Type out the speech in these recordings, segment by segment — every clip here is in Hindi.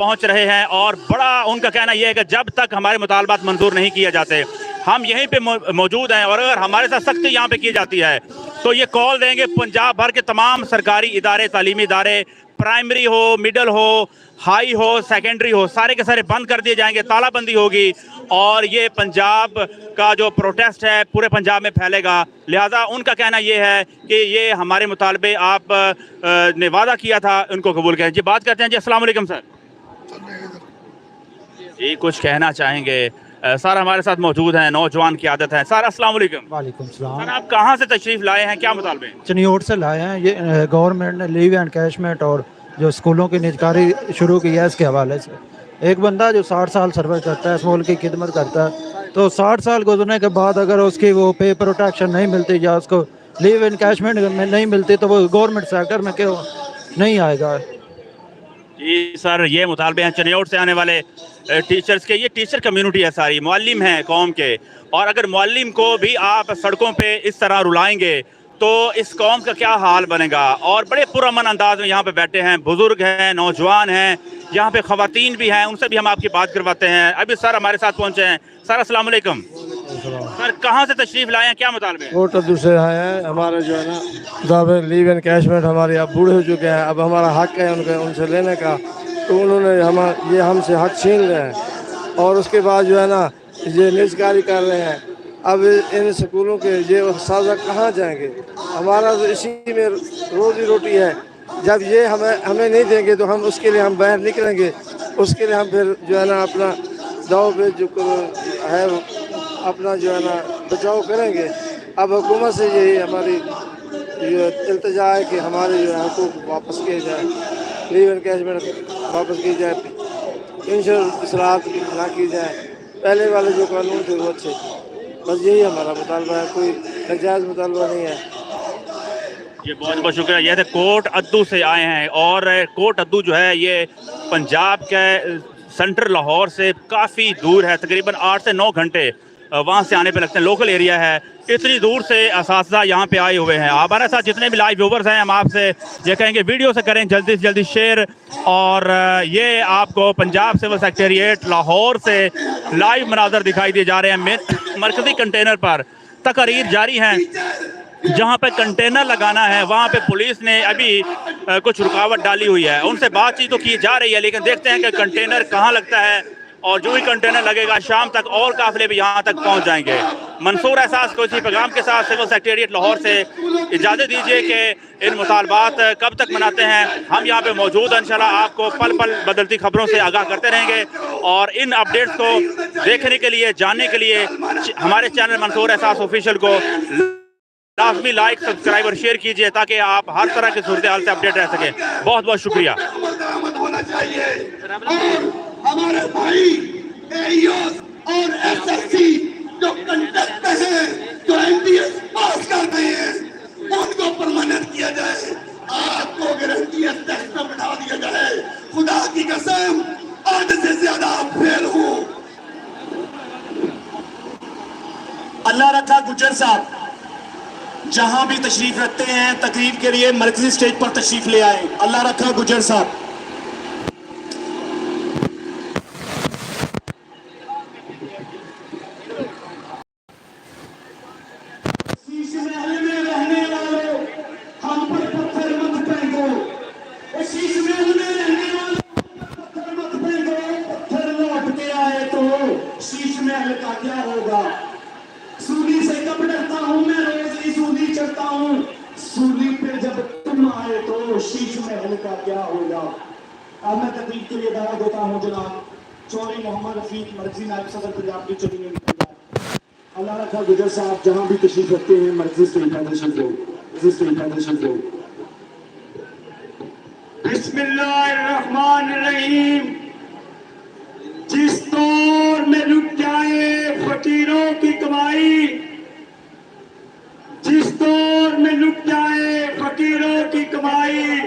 पहुंच रहे हैं और बड़ा उनका कहना यह है कि जब तक हमारे मुतालबात मंजूर नहीं किए जाते हम यहीं पे मौजूद हैं, और अगर हमारे साथ सख्ती यहाँ पे की जाती है तो ये कॉल देंगे पंजाब भर के तमाम सरकारी इदारे, तालीमी इदारे, प्राइमरी हो, मिडल हो, हाई हो, सेकेंडरी हो, सारे के सारे बंद कर दिए जाएंगे, तालाबंदी होगी और ये पंजाब का जो प्रोटेस्ट है पूरे पंजाब में फैलेगा। लिहाजा उनका कहना ये है कि ये हमारे मुतालबे आप ने वादा किया था उनको कबूल करें। जी बात करते हैं। जी अस्सलाम वालेकुम सर। जी कुछ कहना चाहेंगे? सर हमारे साथ मौजूद हैं, नौजवान की आदत है। सर अस्सलाम वालेकुम। वालेकुम सलाम। सर आप कहाँ से तशरीफ़ लाए हैं, क्या मुतालबे हैं? चनियोट से लाए हैं। ये गवर्नमेंट ने लीव एंड कैशमेंट और जो स्कूलों की निजकारी शुरू की है इसके हवाले से। एक बंदा जो 60 साल सर्विस करता है, इस मुल्क की खिदमत करता है, तो 60 साल गुजरने के बाद अगर उसकी वो पे प्रोटेक्शन नहीं मिलती या उसको लीव एंड कैशमेंट में नहीं मिलती तो वो गवर्नमेंट सेक्टर में क्यों नहीं आएगा। जी सर ये मुतालबे हैं चनियोट से आने वाले टीचर्स के। ये टीचर कम्युनिटी है सारी, मुअल्लिम हैं कौम के, और अगर मुअल्लिम को भी आप सड़कों पे इस तरह रुलाएंगे तो इस कौम का क्या हाल बनेगा। और बड़े पुरअमन अंदाज में यहाँ पे बैठे हैं, बुजुर्ग हैं, नौजवान हैं, यहाँ पे ख़वातीन भी हैं, उनसे भी हम आपकी बात करवाते हैं। अभी सर हमारे साथ पहुँचे हैं। सर अस्सलाम वालेकुम। सर कहाँ से तशरीफ़ लाए हैं, क्या मुतालबे हैं? कोट अब्दुल से आए हैं। हमारे जो है ना साहब लीव एंड कैशमेंट हमारे अब बूढ़े हो चुके हैं, अब हमारा हक है उनसे लेने का, तो उन्होंने ये हमसे हक छीन रहे हैं और उसके बाद जो है ना ये निजकारी कर रहे हैं। अब इन स्कूलों के ये साजा कहाँ जाएंगे? हमारा तो इसी में रोजी रोटी है। जब ये हमें नहीं देंगे तो हम उसके लिए हम बाहर निकलेंगे, उसके लिए हम फिर जो है ना अपना दाव पे जो है अपना जो है ना बचाव करेंगे। अब हुकूमत से यही हमारी इल्तिजा है कि हमारे जो है हकूक़ वापस किए जाए, लीव एंड कैशमेंट वापस की जाए, इंश्योरेंस ना की जाए, पहले वाले जो कानून थे वो अच्छे थे। बस यही हमारा मुतालबा है, कोई नाजायज़ मुतालबा नहीं है। ये बहुत बहुत शुक्रिया। ये थे कोट अद्दू से आए हैं, और कोट अद्दू जो है ये पंजाब के सेंटर लाहौर से काफ़ी दूर है, तकरीबन 8 से 9 घंटे वहाँ से आने पे लगते हैं। लोकल एरिया है, इतनी दूर से असातिज़ा यहाँ पे आए हुए हैं। हमारे साथ जितने भी लाइव व्यूवर्स हैं हम आपसे ये कहेंगे वीडियो से करें जल्दी से जल्दी शेयर। और ये आपको पंजाब सिविल सेक्रेटेरिएट लाहौर से लाइव मनाजर दिखाई दिए जा रहे हैं। मरकज़ी कंटेनर पर तकरीर जारी हैं, जहाँ पे कंटेनर लगाना है वहाँ पे पुलिस ने अभी कुछ रुकावट डाली हुई है। उनसे बातचीत तो की जा रही है, लेकिन देखते हैं कि कंटेनर कहाँ लगता है, और जो भी कंटेनर लगेगा शाम तक और काफिले भी यहाँ तक पहुँच जाएंगे। मंसूर एहसास को इसी पैगाम के साथ सिविल सेक्रेटेरिएट लाहौर से इजाज़त दीजिए कि इन मुतालबात कब तक मनाते हैं। हम यहाँ पे मौजूद हैं, इंशाल्लाह आपको पल पल बदलती खबरों से आगाह करते रहेंगे, और इन अपडेट्स को देखने के लिए, जानने के लिए हमारे चैनल मंसूर एहसास ऑफिशियल को लाजमी लाइक, सब्सक्राइब और शेयर कीजिए ताकि आप हर तरह की सूरत हाल से अपडेट रह सकें। बहुत बहुत शुक्रिया। हमारे भाई एईओस और एसएससी जो कंडक्ट हैं, जो एमडीएस पास कर गए हैं, उनको परमानेंट किया जाए। आपको गारंटी टेस्ट में बढ़ा दिया जाए। खुदा की कसम आज से ज्यादा फेल हूँ। अल्लाह रखा गुज्जर साहब जहां भी तशरीफ रखते हैं तकरीर के लिए मरकजी स्टेज पर तशरीफ ले आए। अल्लाह रखा गुज्जर साहब। शीश महल में रहने वालों हम पर पत्थर मत फेंको। शीश महल में रहने वालों पत्थर मत फेंको। पत्थर लौट के आए तो शीश महल का क्या होगा? सूली से कब डरता हूँ मैं, रोज ही सूली चढ़ता हूँ। सूली पे जब तुम आए तो शीश महल का क्या होगा? अब मैं तकलीफ के लिए दावा देता हूँ जनाब चौधरी मोहम्मद रफीक मर्कजी नायब सदर पंजाब की चुनी हुई। अल्लाह रखा गुजर साहब जहाँ भी तशरीफ रखते हैं मर्कजी स्टेज फाउंडेशन को। बिस्मिल्लाहिर्रहमानिर्रहीम। जिस दौर में लुट जाए फकीरों की कमाई, जिस दौर में लुट जाए फकीरों की कमाई,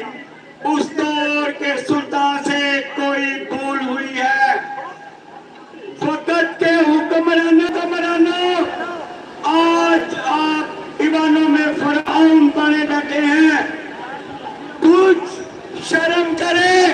उस दौर के सुल्तान से कोई भूल हुई है। वक़्त के हुक्मरानों आज आप ईवानों में फरआउन बने बैठे हैं। कुछ शर्म करें।